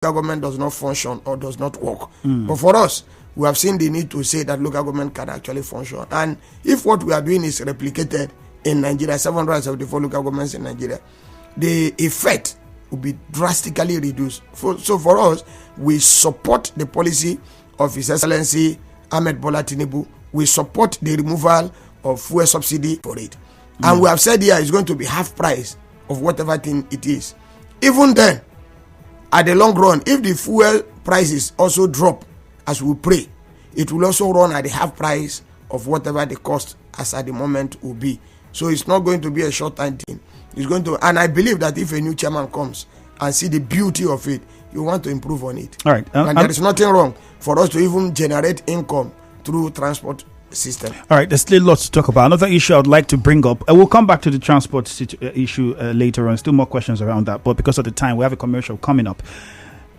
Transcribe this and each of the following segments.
government does not function or does not work. But for us, we have seen the need to say that local government can actually function. And if what we are doing is replicated in Nigeria, 774 local governments in Nigeria, the effect will be drastically reduced. So for us, we support the policy of His Excellency Ahmed Bola Tinubu. We support the removal of fuel subsidy for it. And we have said here it's going to be half price of whatever thing it is. Even then, at the long run, if the fuel prices also drop as we pray, it will also run at the half price of whatever the cost as at the moment will be. So it's not going to be a short time thing. It's going to, and I believe that if a new chairman comes and see the beauty of it, you want to improve on it. All right. And there is nothing wrong for us to even generate income through transport system. All right, there's still lots to talk about. Another issue I would like to bring up, we'll come back to the transport issue later on. Still more questions around that, but because of the time, we have a commercial coming up.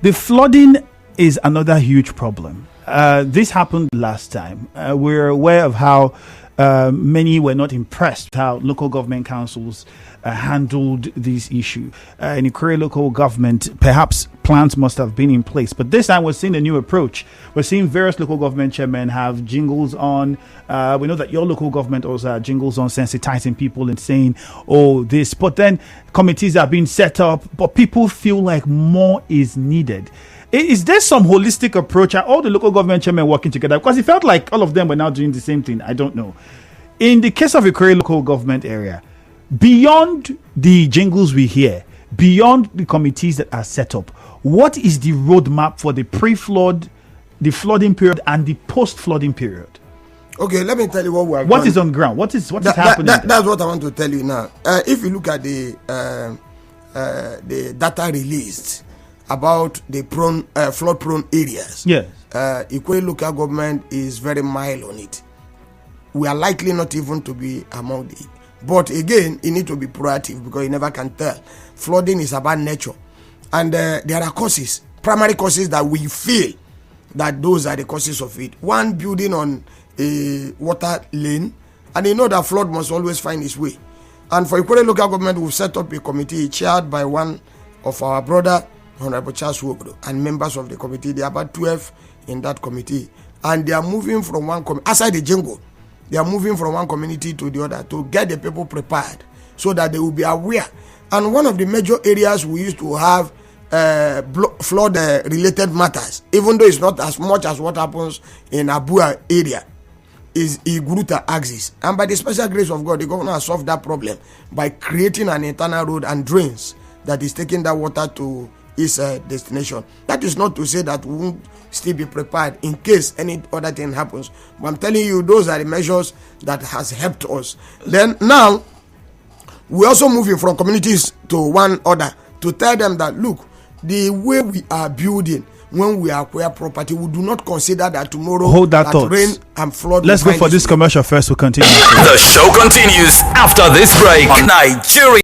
The flooding is another huge problem. This happened last time. We're aware of how many were not impressed how local government councils handled this issue. In Ikwerre local government, perhaps plans must have been in place, but this time we're seeing a new approach. We're seeing various local government chairmen have jingles on. We know that your local government also had jingles on, sensitizing people and saying, oh, this. But then committees are being set up, but people feel like more is needed. Is there some holistic approach? Are all the local government chairmen working together? Because it felt like all of them were now doing the same thing. I don't know. In the case of Ikwerre local government area, beyond the jingles we hear, beyond the committees that are set up, what is the roadmap for the pre-flood, the flooding period, and the post-flooding period? Okay, let me tell you what we have What done. is on ground? What is happening? That's what I want to tell you now. If you look at the data released about the flood-prone areas, yes, Ikwerre local government is very mild on it. We are likely not even to be among the. But again, you need to be proactive because you never can tell. Flooding is about nature, and there are causes, primary causes that we feel that those are the causes of it. One, building on a water lane, and you know that flood must always find its way. And for Ikwerre local government, we've set up a committee chaired by one of our brother, Honorable Charles Wobro, and members of the committee. There are about 12 in that committee, and they are moving from one aside the jingle. They are moving from one community to the other to get the people prepared so that they will be aware. And one of the major areas we used to have flood related matters, even though it's not as much as what happens in Abua area, is Igruta axis. And by the special grace of God, the governor has solved that problem by creating an internal road and drains that is taking that water to its destination. That is not to say that we won't still be prepared in case any other thing happens. But I'm telling you, those are the measures that has helped us. Then now, we're also moving from communities to one other to tell them that, look, the way we are building, when we acquire property, we do not consider that tomorrow hold that thought. Rain and flood. Let's go for this commercial first. We'll continue. The show continues after this break. Nigeria.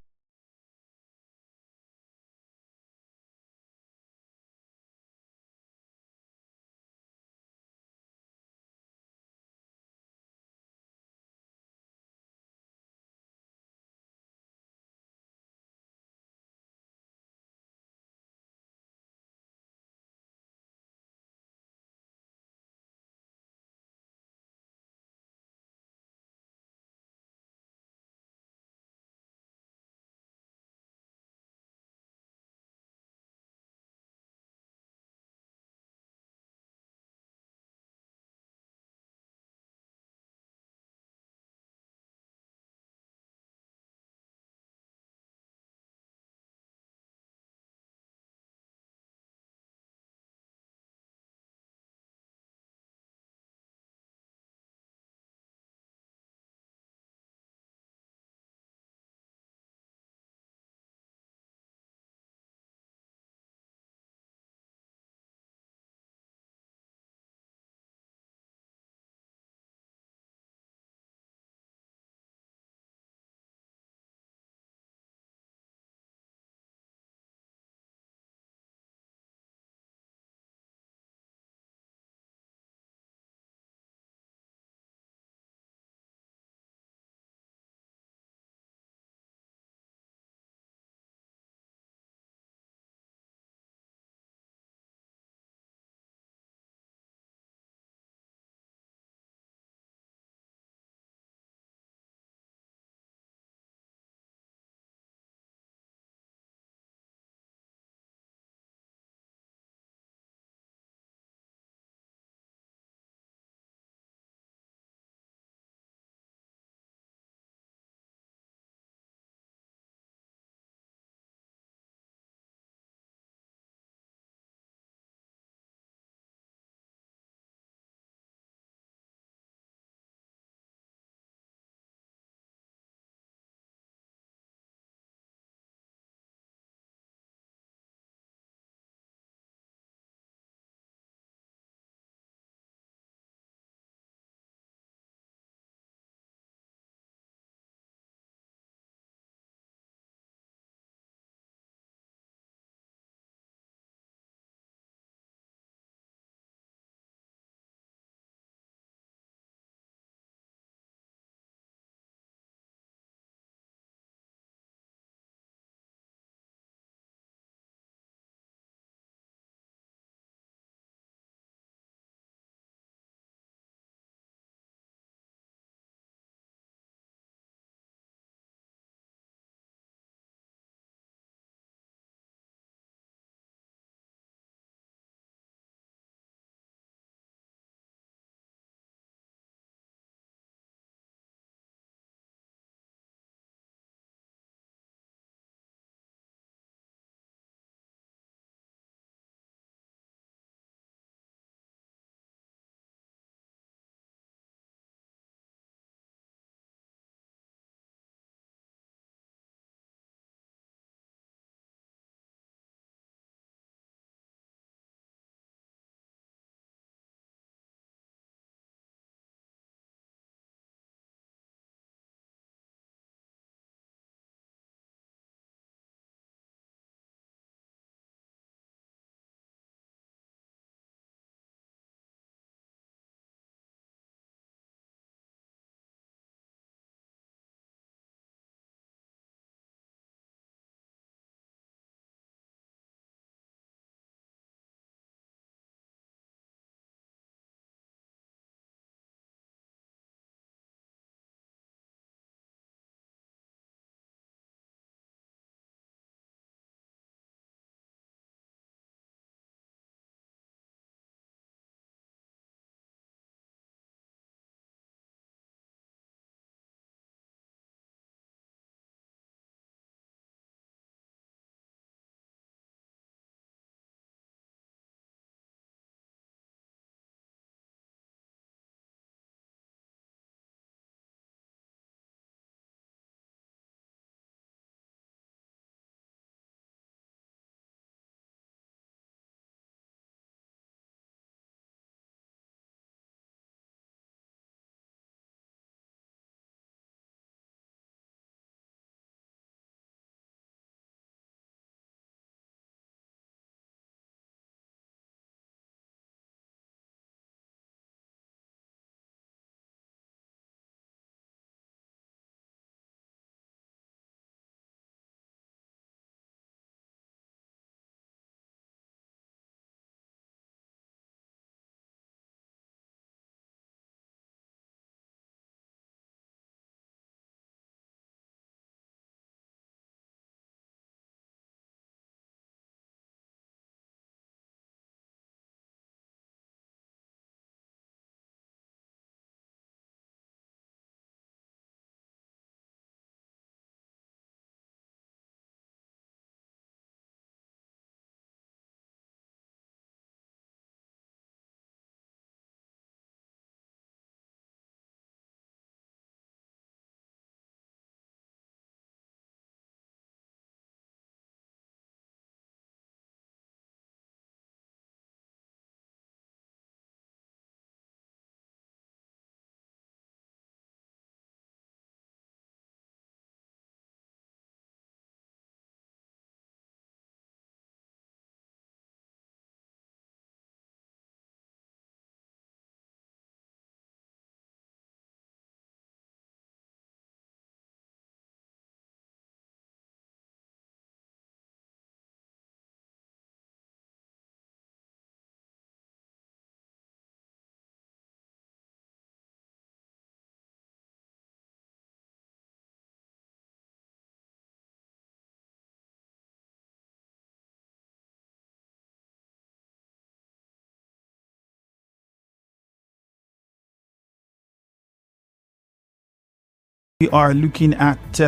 We are looking at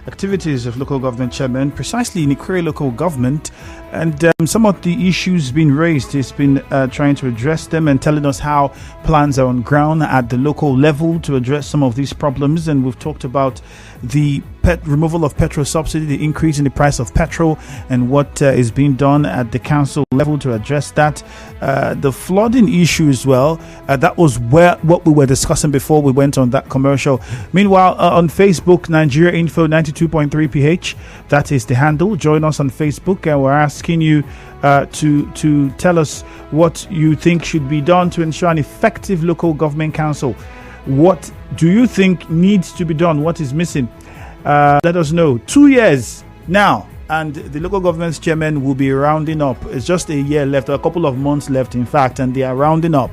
activities of local government chairmen, precisely in Ikwerre local government, and some of the issues being raised. He's been trying to address them and telling us how plans are on ground at the local level to address some of these problems. And we've talked about the removal of petrol subsidy, the increase in the price of petrol, and what is being done at the council level to address that. The flooding issue as well. That was what we were discussing before we went on that commercial. Meanwhile, on Facebook, Nigeria Info 92.3 PH, that is the handle. Join us on Facebook, and we're asking you to tell us what you think should be done to ensure an effective local government council. What do you think needs to be done? What is missing? Let us know. 2 years now, and the local government's chairman will be rounding up. It's just a year left, or a couple of months left, in fact, and they are rounding up.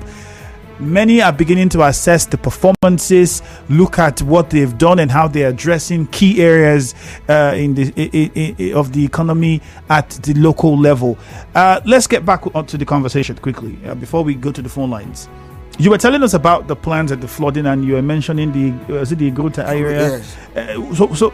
Many are beginning to assess the performances, look at what they've done and how they're addressing key areas of the economy at the local level. Let's get back onto the conversation quickly before we go to the phone lines. You were telling us about the plans at the flooding, and you were mentioning the Ikwerre area. Yes. So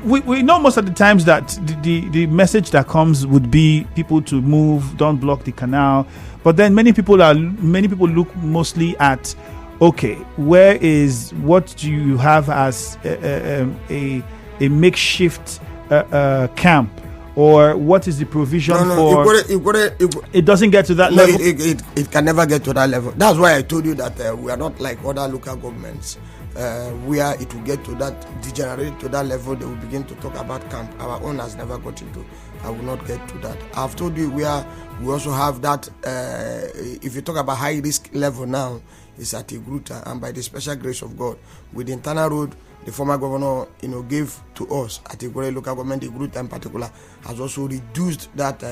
we know most of the times that the message that comes would be people to move, don't block the canal. But then many people look mostly at, okay, what do you have as a makeshift camp? Or what is the provision for? Ikwerre, it doesn't get to that level. It can never get to that level. That's why I told you that we are not like other local governments, where it will get to that, degenerate to that level. They will begin to talk about camp. Our own has never got into. I will not get to that. I've told you we also have that. If you talk about high risk level now, it's at Ikwerre, and by the special grace of God, with the internal road the former governor, gave to us at Ikwerre local government, Ikwerre in particular, has also reduced that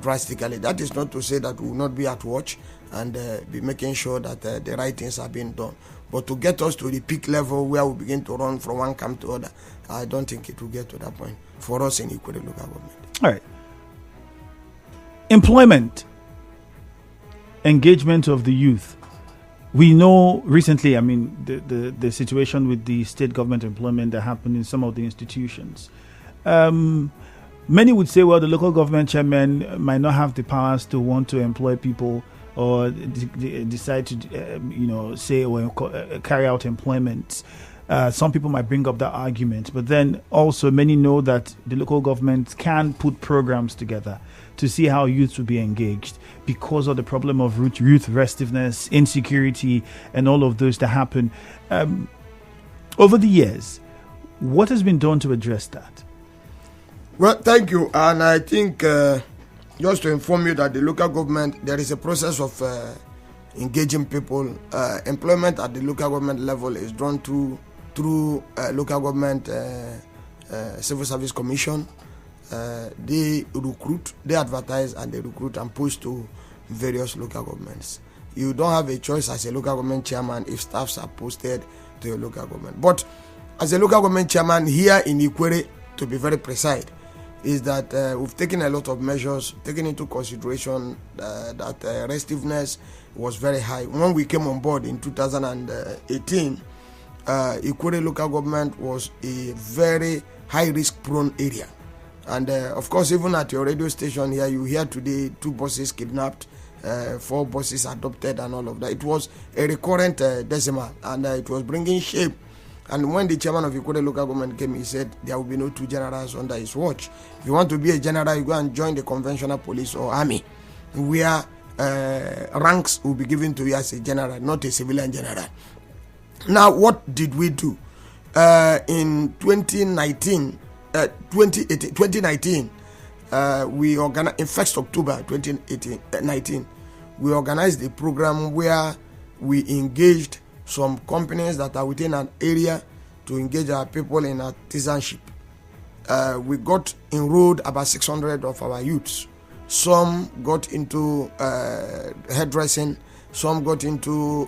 drastically. That is not to say that we will not be at watch and be making sure that the right things are being done. But to get us to the peak level where we begin to run from one camp to other, I don't think it will get to that point for us in Ikwerre local government. All right. Employment, engagement of the youth. We know recently, the situation with the state government employment that happened in some of the institutions. Many would say, well, the local government chairman might not have the powers to want to employ people or decide to, say or carry out employment. Some people might bring up that argument, but then also many know that the local government can put programs together to see how youth will be engaged because of the problem of youth restiveness, insecurity, and all of those that happen. Over the years, what has been done to address that? Well, thank you. And I think just to inform you that the local government, there is a process of engaging people. Employment at the local government level is done through local government civil service commission. They recruit, they advertise, and they recruit and post to various local governments. You don't have a choice as a local government chairman if staffs are posted to your local government. But as a local government chairman here in Ikwerre, to be very precise, is that we've taken a lot of measures, taking into consideration that restiveness was very high. When we came on board in 2018, Ikwerre local government was a very high-risk prone area. And of course, even at your radio station here, you hear today 2 buses kidnapped, 4 buses adopted, and all of that. It was a recurrent decimal, and it was bringing shame. And when the chairman of Ikwerre local government came, he said there will be no 2 generals under his watch. If you want to be a general, you go and join the conventional police or army, where ranks will be given to you as a general, not a civilian general. Now, what did we do? In 2019, we organized, in 1st October 2019, we organized a program where we engaged some companies that are within an area to engage our people in artisanship. We got enrolled about 600 of our youths. Some got into hairdressing, some got into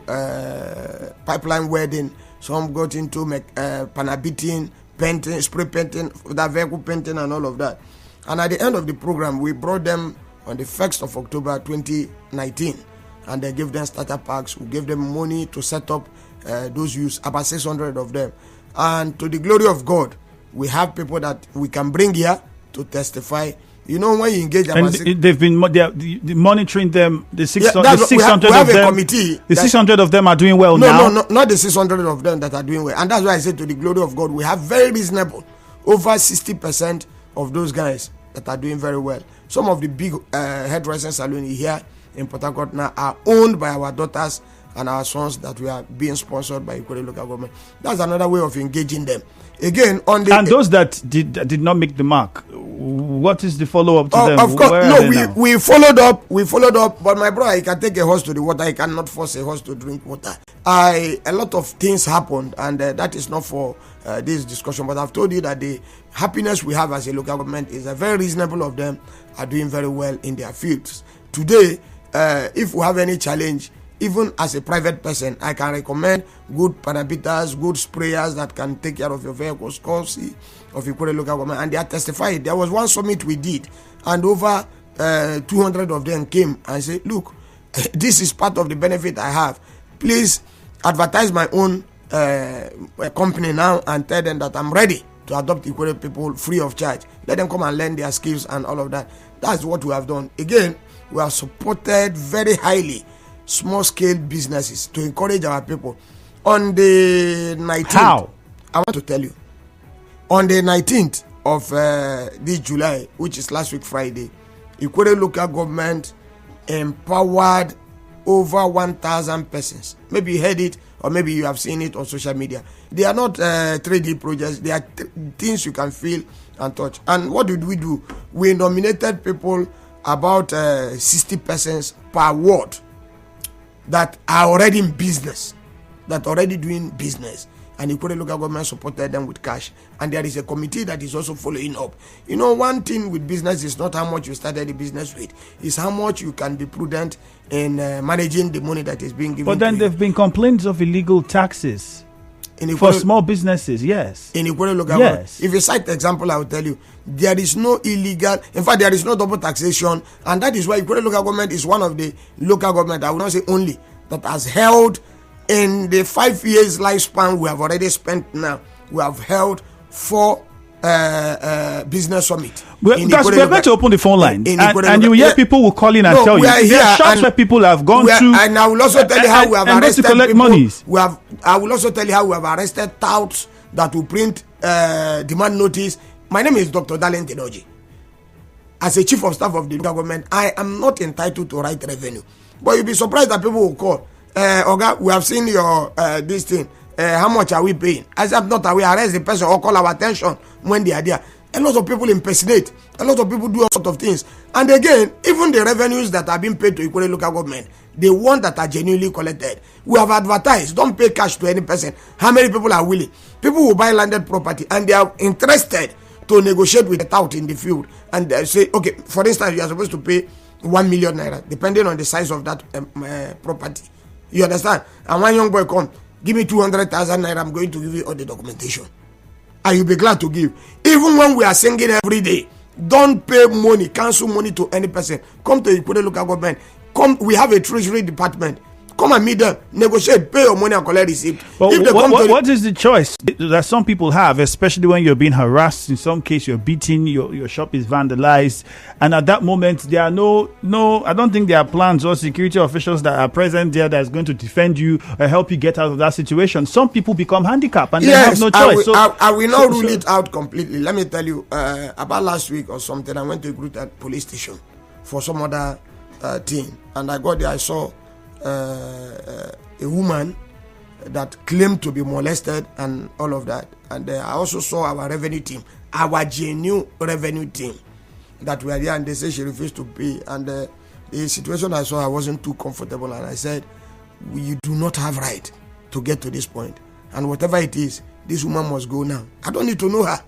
pipeline welding, some got into panabiting, painting, spray painting, that vehicle painting, and all of that. And at the end of the program, we brought them on the 1st of October 2019, and they gave them starter packs. We gave them money to set up those youths, about 600 of them. And to the glory of God, we have people that we can bring here to testify. You know, when you engage and they've been monitoring them. The 600 we have of them. A committee. The 600 of them are doing well now. No, not the 600 of them that are doing well. And that's why I said, to the glory of God, we have very reasonable, over 60% of those guys that are doing very well. Some of the big hairdressing salons here in Port Harcourt now are owned by our daughters and our sons that we are being sponsored by Ikwerre local government. That's another way of engaging them. Again, on the... And those that did not make the mark, what is the follow-up to them? Of course, we followed up, but my brother, he can take a horse to the water, he cannot force a horse to drink water. A lot of things happened, and that is not for this discussion, but I've told you that the happiness we have as a local government is very reasonable of them are doing very well in their fields. Today, if we have any challenge, even as a private person, I can recommend good parameters, good sprayers that can take care of your vehicles, courtesy of Ikwerre local government. And they are testified. There was one summit we did, and over 200 of them came and said, look, this is part of the benefit I have. Please advertise my own company now and tell them that I'm ready to adopt Ikwerre people free of charge. Let them come and learn their skills and all of that. That's what we have done. Again, we have supported very highly small-scale businesses to encourage our people. On the 19th, how? I want to tell you, on the 19th of this July, which is last week Friday, Ikwerre local government empowered over 1,000 persons. Maybe you heard it, or maybe you have seen it on social media. They are not 3D projects. They are things you can feel and touch. And what did we do? We nominated people, about 60 persons per ward, that are already in business, that are already doing business, and Ikwerre local government supported them with cash. And there is a committee that is also following up. You know, one thing with business is not how much you started the business with, it's how much you can be prudent in managing the money that is being given. But then there have been complaints of illegal taxes for small businesses. Yes, in Ikwerre local government. If you cite the example, I will tell you there is no illegal. In fact, there is no double taxation, and that is why Ikwerre local government is one of the local government, I will not say only, that has held, in the 5 years lifespan we have already spent now, we have held 4 business summit. We're going to open the phone line, and you hear people will call in and tell you. There are shops where people have gone to, and I will also tell you how we have arrested people. Monies. I will also tell you how we have arrested touts that will print demand notice. My name is Dr. Darlington Orji. As a chief of staff of the government, I am not entitled to write revenue. But you'll be surprised that people will call. Oga, we have seen your this thing. How much are we paying? As I'm not aware, arrest the person or call our attention when they are there. A lot of people impersonate. A lot of people do all sorts of things. And again, even the revenues that are being paid to Ikwerre local government, the ones that are genuinely collected, we have advertised. Don't pay cash to any person. How many people are willing? People will buy landed property and they are interested to negotiate with the tout in the field. And they say, okay, for instance, you are supposed to pay 1 million naira, depending on the size of that property. You understand? And one young boy come, give me 200,000 naira, I'm going to give you all the documentation. And you'll be glad to give. Even when we are singing every day, don't pay money, cancel money to any person. Come to Ikwerre local government. Come, we have a treasury department. Come and meet them, negotiate, pay your money and collect receipt. But what is the choice that some people have, especially when you're being harassed? In some case, you're beaten, your shop is vandalized, and at that moment, there are no. I don't think there are plans or security officials that are present there that is going to defend you or help you get out of that situation. Some people become handicapped and they have no choice. I will not rule it out completely. Let me tell you, about last week or something, I went to a police station for some other thing, and I got there, I saw a woman that claimed to be molested and all of that. And I also saw our revenue team, our genuine revenue team that were there, and they said she refused to pay. And the situation I saw, I wasn't too comfortable, and I said, you do not have right to get to this point, and whatever it is, this woman must go now. I don't need to know her,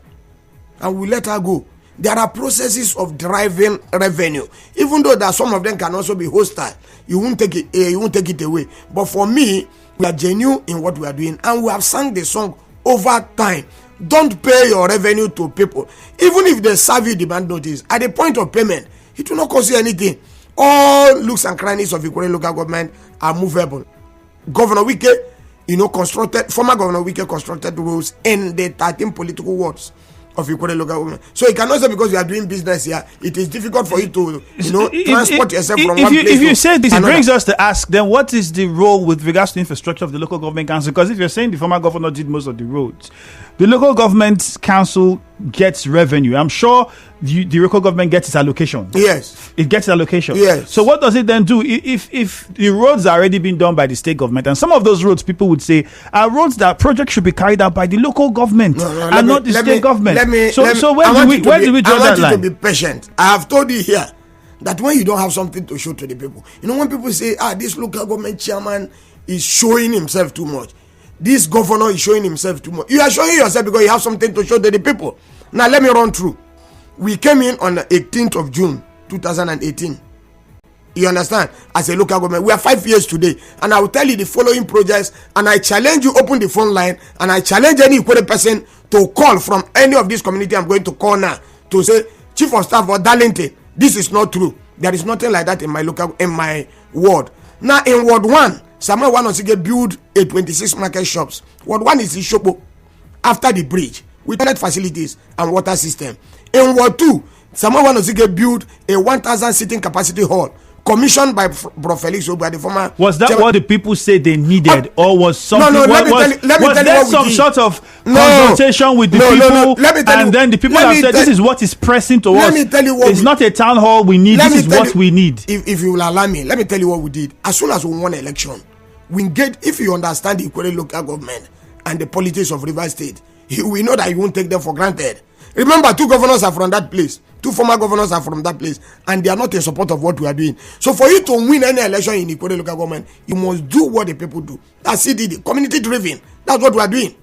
and we let her go. There are processes of driving revenue, even though that some of them can also be hostile. You won't take it away. But for me, we are genuine in what we are doing, and we have sung the song over time. Don't pay your revenue to people, even if they serve you demand notice. At the point of payment, it will not cost you anything. All looks and crannies of Ikwerre local government are movable. Governor Wike constructed, former Governor Wike constructed roads in the 13 political wards of Ikwerre local government. So you cannot say because you are doing business here, it is difficult for you to, transport yourself from one place. If you say this, another. It brings us to ask, then what is the role with regards to infrastructure of the local government council? Because if you're saying the former governor did most of the roads, the local government council gets revenue. I'm sure the local government gets its allocation. Yes. It gets its allocation. Yes. So what does it then do? If the roads are already being done by the state government, and some of those roads, people would say, are roads that projects should be carried out by the local government and not the state government. So where do we draw that line? I want you to be patient. I have told you here that when you don't have something to show to the people, when people say, this local government chairman is showing himself too much, this governor is showing himself too much, you are showing yourself because you have something to show to the people. Now let me run through. We came in on the 18th of June 2018. You understand? As a local government, we are 5 years today, and I will tell you the following projects, and I challenge you, open the phone line, and I challenge any Ikwerre person to call from any of this community. I'm going to call now to say, Chief of Staff for Darlington, this is not true. There is nothing like that in my ward. Now in Ward 1, Samuel Wanosige build a 26 market shops. Ward 1 is Ishopo after the bridge with toilet facilities and water system. In Ward 2, Samuel Wanosige build a 1,000 seating capacity hall commissioned by Bro Felix Oba, the former. Was that what the people said they needed, or was something? No, let me tell you was there some sort of consultation with the people, and then the people have said this is what is pressing to us? Let me tell you what it's not a town hall we need. This is what we need. If you will allow me, let me tell you what we did. As soon as we won election, we engaged. If you understand the Ikwerre local government and the politics of Rivers State, we know that you won't take them for granted. Remember, 2 governors are from that place. 2 former governors are from that place, and they are not in support of what we are doing. So for you to win any election in Ikwerre local government, you must do what the people do. That's CDD, community driven. That's what we are doing.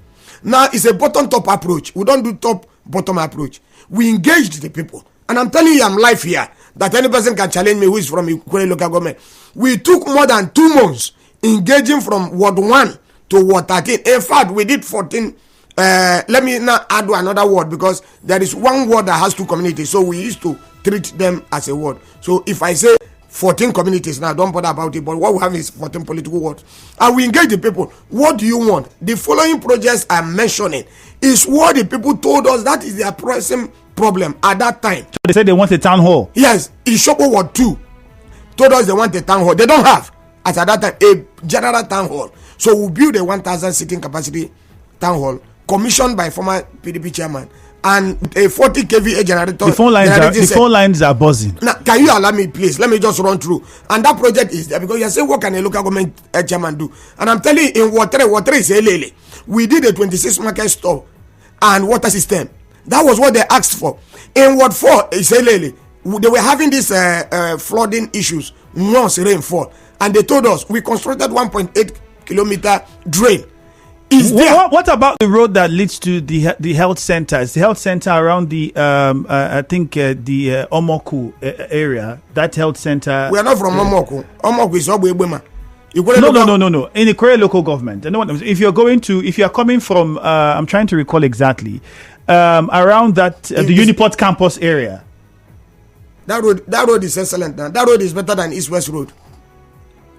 Now it's a bottom-top approach. We don't do top-bottom approach. We engage the people. And I'm telling you, I'm live here, that any person can challenge me who is from Ikwerre local government. We took more than 2 months engaging from Ward 1 to Ward 13. In fact, we did 14. Let me now add another word, because there is one ward that has 2 communities, so we used to treat them as a ward. So if I say 14 communities now, don't bother about it, but what we have is 14 political wards, and we engage the people. What do you want? The following projects I'm mentioning is what the people told us that is their pressing problem at that time. So they said they want a town hall. Yes, Ishopo Ward 2 told us they want a town hall. They don't have, as at that time, a general town hall. So we build a 1,000 seating capacity town hall, commissioned by former PDP chairman, and a 40 kVA generator. The phone lines are buzzing. Now, can you allow me, please? Let me just run through. And that project is there, because you say, what can a local government chairman do? And I'm telling you, in Ward 3 is Elele. We did a 26 market store and water system. That was what they asked for. In Ward 4 is Elele. They were having these flooding issues once rainfall, and they told us we constructed 1.8 kilometer drain. What about the road that leads to the health center? It's the health center around the I think the Omoku area. That health center. We are not from Omoku. Omoku is Obwebema. No. In the Ikwerre local government. If you are coming from, I'm trying to recall exactly, around that the Uniport campus area. That road is excellent. Now that road is better than East West Road.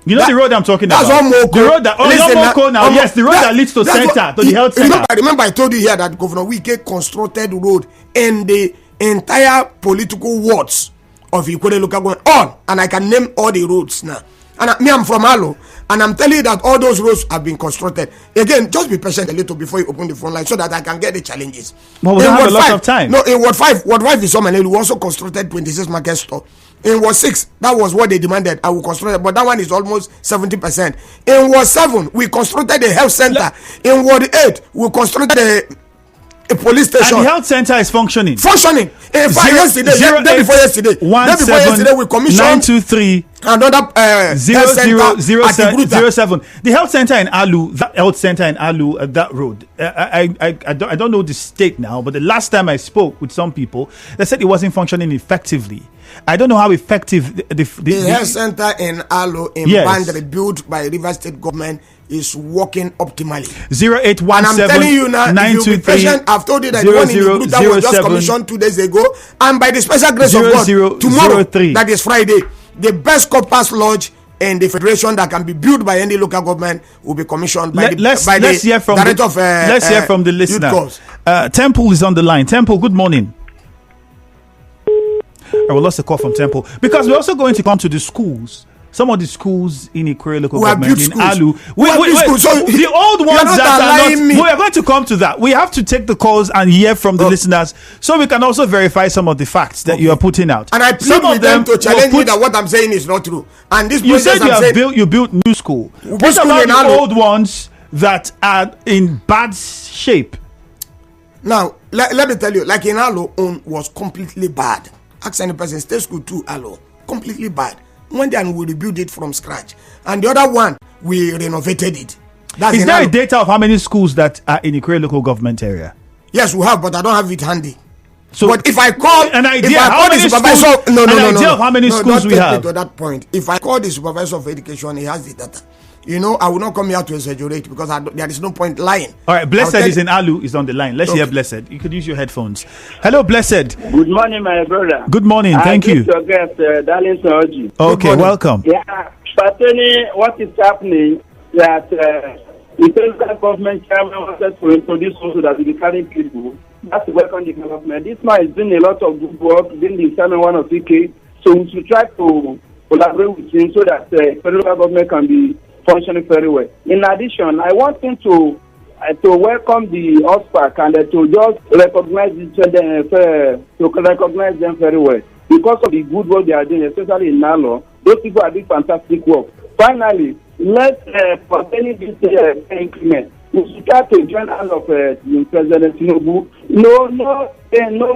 You know the road I'm talking about? That's Omoko. The road that Omoko now. Yes, the road that leads to the health center. Remember I told you here that Governor Wike constructed road in the entire political wards of Ikwerre local government. All, and I can name all the roads now. And I'm from Alo, and I'm telling you that all those roads have been constructed. Again, just be patient a little before you open the phone line so that I can get the challenges. But we don't have a lot of time. No, in Ward 5 is Omanelu. We also constructed 26 market store. In Ward 6, that was what they demanded. I will construct it, but that one is almost 70%. In Ward 7, we constructed a health center. In Ward 8, we constructed a police station. And the health center is functioning. In fact, yesterday, we commissioned 923 another 07. The health center in Alu, that road. I don't know the state now, but the last time I spoke with some people, they said it wasn't functioning effectively. I don't know how effective the health center in Alu in Bandre, built by Rivers State government, is working optimally. 0817. And I'm telling you now, if you be patient, I've told you that the one in Igluta was just commissioned 2 days ago, and by the special grace of God, tomorrow, that is Friday, the best Corpus Lodge and the federation that can be built by any local government will be commissioned by let's hear from let's hear from the listener. Temple is on the line. Temple, good morning. I will lost a call from Temple because we're also going to come to the schools. Some of the schools in Ikwerre local government in Alu. The old ones that are not. We are going to come to that. We have to take the calls and hear from the listeners so we can also verify some of the facts that you are putting out. And I plead with them to challenge me that what I'm saying is not true. And this you said you built new school. What about the old ones that are in bad shape? Now, let me tell you, like in Alu, was completely bad. Ask any person, state school 2 Alu, completely bad. One day we rebuilt it from scratch, and the other one we renovated it. Is there a data of how many schools that are in the Ikwerre local government area? Yes, we have, but I don't have it handy. So, but if I call an idea of how many schools we have, to that point, if I call the supervisor of education, he has the data. You know, I will not come here to exaggerate because there is no point lying. All right, Blessed is in Alu, is on the line. Let's hear Blessed. You could use your headphones. Hello, Blessed. Good morning, my brother. Good morning. Thank you. Your guest, Darlington Orji. Okay, welcome. Yeah, pertaining what is happening that the federal government chairman wanted to introduce also that we be carrying people. That's welcome development. This man is doing a lot of good work, doing the chairman one of CK. So we should try to collaborate with him so that federal government can be functioning very well. In addition, I want him to welcome the OSPAC and to just recognize them very well because of the good work they are doing, especially in Nalo. Those people are doing fantastic work. Finally, let's pertaining this increment, we should try to join hand of President Tinubu. No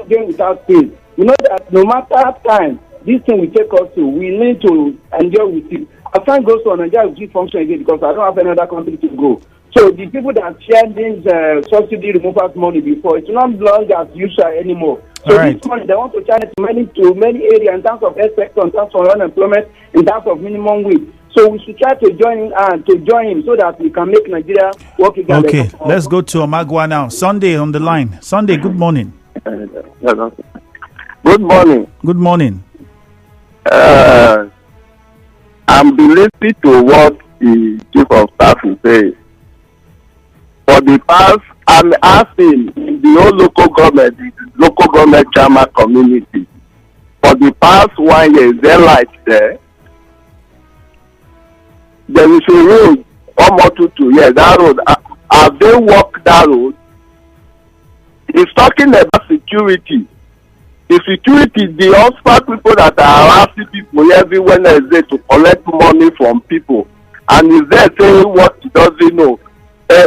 game without pain. You know that no matter time, this thing will take us to. We need to enjoy with it. I can't go to Nigeria will function again because I don't have any other country to go. So the people that shared this subsidy removals money before, it's not long as usual anymore. So this money they want to charge it to many areas in terms of health sector, in terms of unemployment, in terms of minimum wage. So we should try to join him so that we can make Nigeria work again. Okay, let's go to Omagwa now. Sunday on the line. Sunday, good morning. Good morning. Good morning. I'm listening to what the chief of staff is saying. For the past, I'm asking the whole local government chairman community. For the past 1 year, is there light there? There is a road, almost 2 years. That road, have they walked that road? He's talking about security. The security, the hospital people that are harassing people every Wednesday to collect money from people, and is there saying what he doesn't know?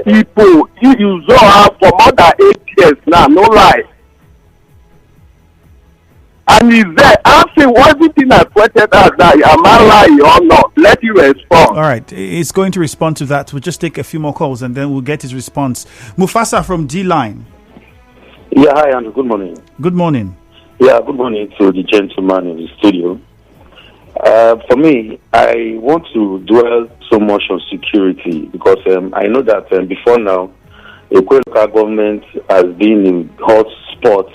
People, he use for more than 8 years now, no lie. And is there asking everything I pointed out now, am I lying or not? Let you respond. All right, he's going to respond to that. We'll just take a few more calls and then we'll get his response. Mufasa from D-Line. Yeah, hi, Andrew. Good morning. Good morning. Yeah, good morning to the gentleman in the studio. For me, I want to dwell so much on security because I know that before now, Ikwerre local government has been in hot spots,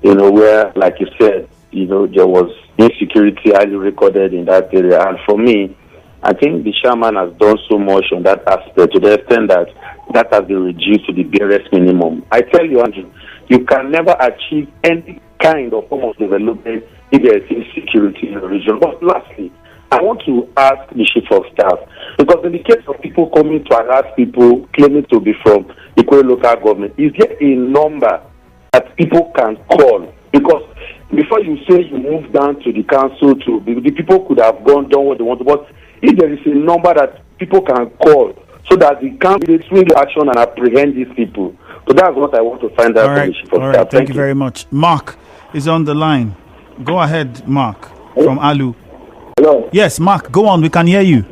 where, like you said, there was insecurity highly recorded in that area. And for me, I think the chairman has done so much on that aspect to the extent that has been reduced to the barest minimum. I tell you, Andrew, you can never achieve any kind of form of development if there is insecurity in the region. But lastly, I want to ask the chief of staff, because in the case of people coming to harass people claiming to be from Ikwerre local government, is there a number that people can call? Because before you say you move down to the council, the people could have done what they want, but if there is a number that people can call so that they can really swing action and apprehend these people. So that's what I want to find out from the chief of staff. Thank you very much. Mark is on the line. Go ahead, Mark, from Alu. Hello. Yes, Mark, go on. We can hear you.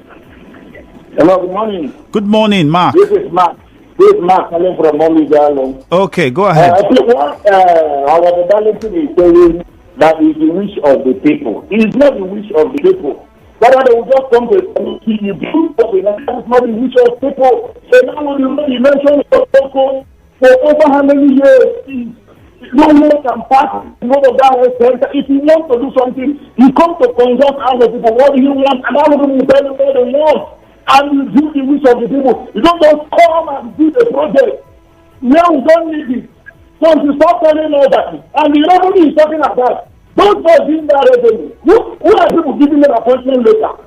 Hello, good morning. Good morning, Mark. This is Mark. Calling from Darlington. Okay, go ahead. I think what our Darlington is saying that is the wish of the people. It is not the wish of the people. But they will just come to a committee, you do something, and that's not the wish of people. So now when you mention for over how many years, No one can pass over that way center. If you want to do something, you come to consult other people. What do you want? And other people will tell you what they want. And you do the wish of the people. You don't just come and do the project. Now we don't need it. So you stop telling all that. And the revenue is talking about. Those guys giving that revenue. Who are people giving them appointment later?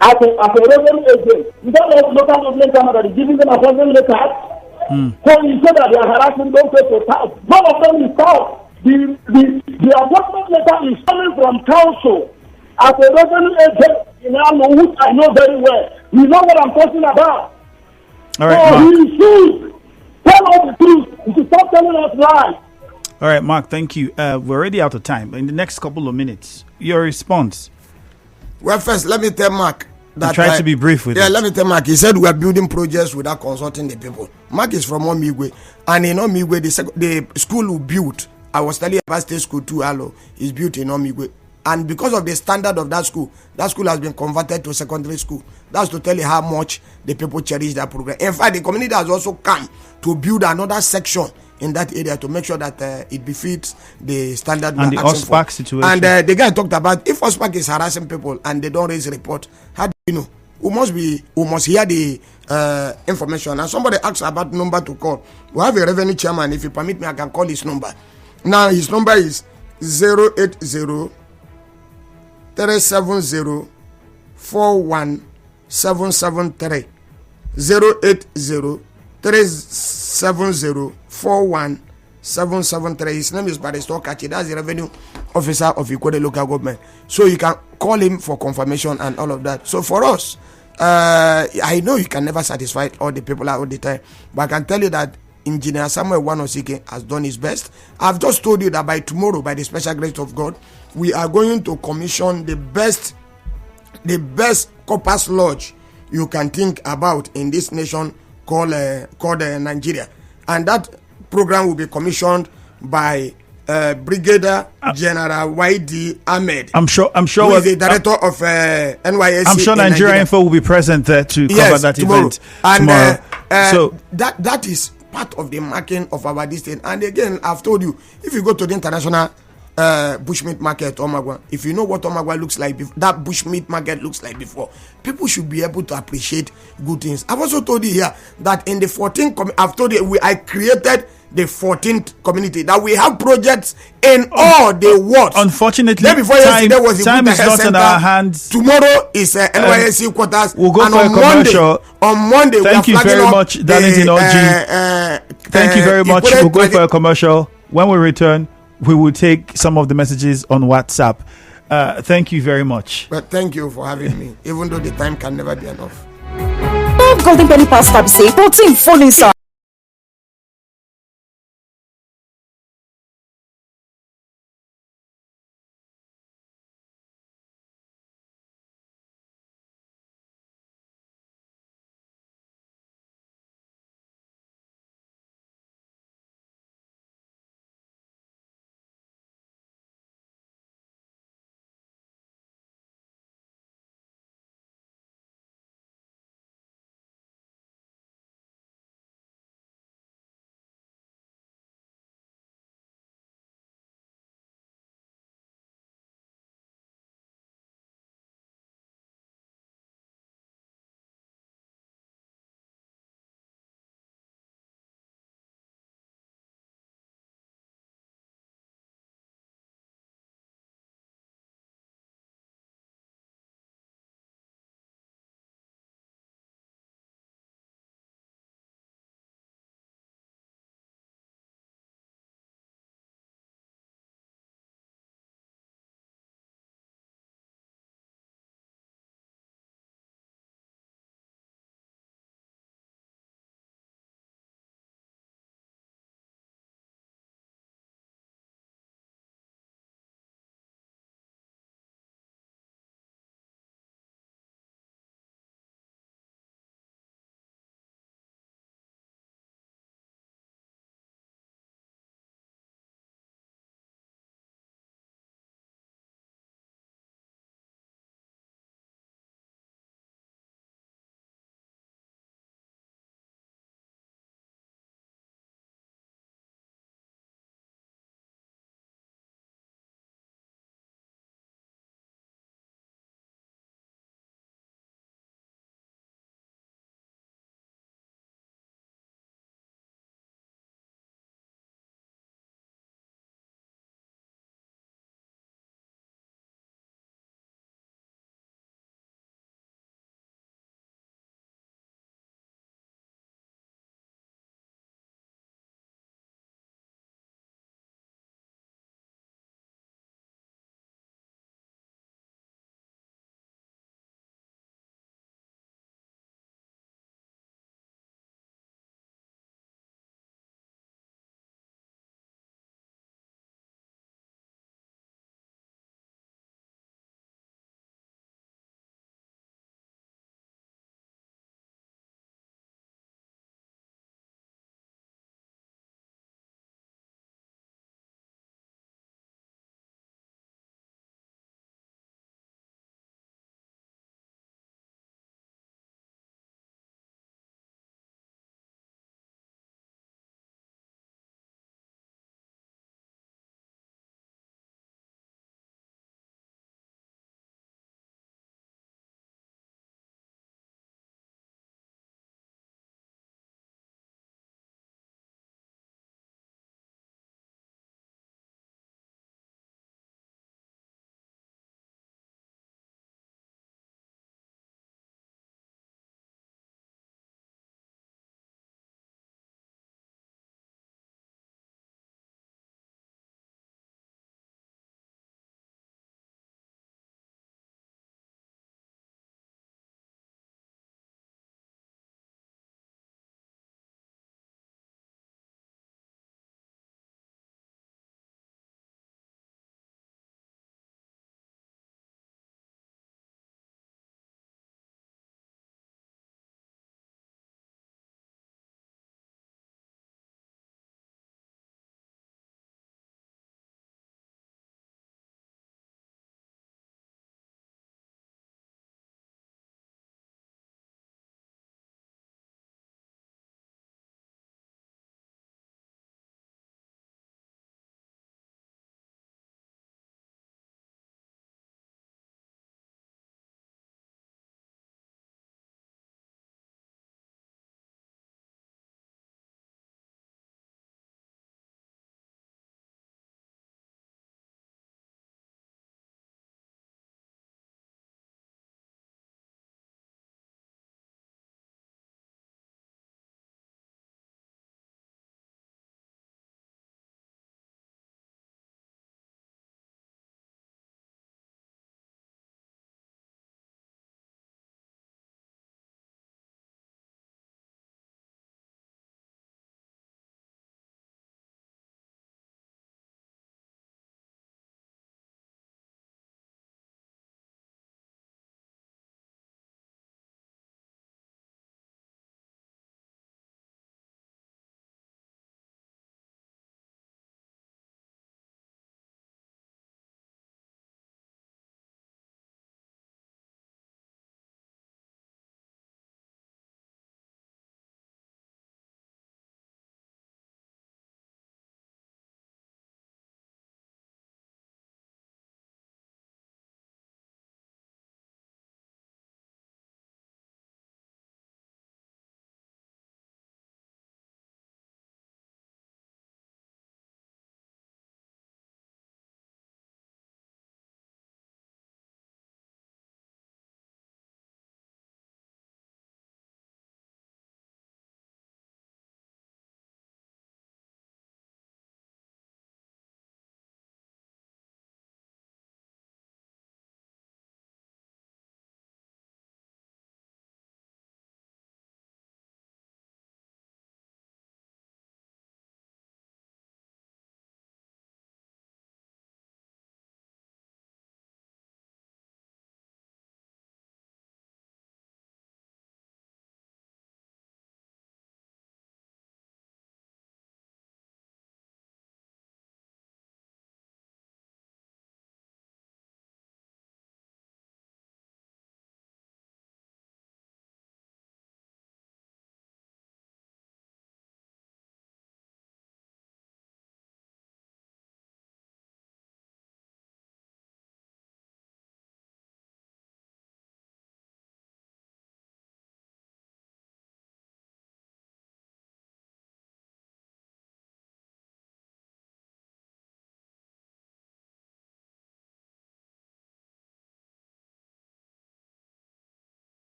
As a revenue agent, you don't know local government that is giving them appointment later. So you say that they are harassing those people. None of them is out. The appointment letter is coming from council. As a revenue agent in Alo, which I know very well, you know what I'm talking about. All right, so Mark. he should tell us the truth. He should stop telling us lies. All right, Mark, thank you. We're already out of time. In the next couple of minutes, your response. Well, first, let me tell Mark that try to be brief with it. Yeah, let me tell Mark. He said we are building projects without consulting the people. Mark is from Omigwe, and in Omigwe, the school we built, I was telling you about State School 2 Alo, is built in Omigwe. And because of the standard of that school has been converted to secondary school. That's to tell you how much the people cherish that program. In fact, the community has also come to build another section in that area to make sure that it befits the standard. And the OSPAC situation. And the guy talked about if OSPAC is harassing people and they don't raise a report, how do you know? We must hear the information. And somebody asked about number to call. We have a revenue chairman. If you permit me, I can call his number. Now his number is 080 370 41773 080 370 41773. His name is Barrister Kachi. That's the revenue officer of Ikwerre local government. So you can call him for confirmation and all of that. So for us, I know you can never satisfy all the people all the time, but I can tell you that Engineer Samuel Wanosike has done his best. I've just told you that by tomorrow, by the special grace of God, we are going to commission the best corpus lodge you can think about in this nation called Nigeria, and that program will be commissioned by Brigadier General YD Ahmed. I'm sure who is the director of NYSC. I'm sure Nigeria Info will be present there to cover that tomorrow. Event and tomorrow. So that is part of the marking of our distance. And again, I've told you, if you go to the international bushmeat market, Omagwa, if you know what Omagwa looks like, that bushmeat market looks like before, people should be able to appreciate good things. I've also told you here that in the 14th, I've told you I created the 14th community, that we have projects in all the world. Unfortunately, time is not in our hands. Tomorrow is NYSC quarters. We'll go for a commercial. On Monday, thank you very much, Darlington Orji. Thank you very much. We'll go for a commercial. When we return, we will take some of the messages on WhatsApp. Thank you very much. But thank you for having me, even though the time can never be enough. Golden penny pasta be say protein full inside.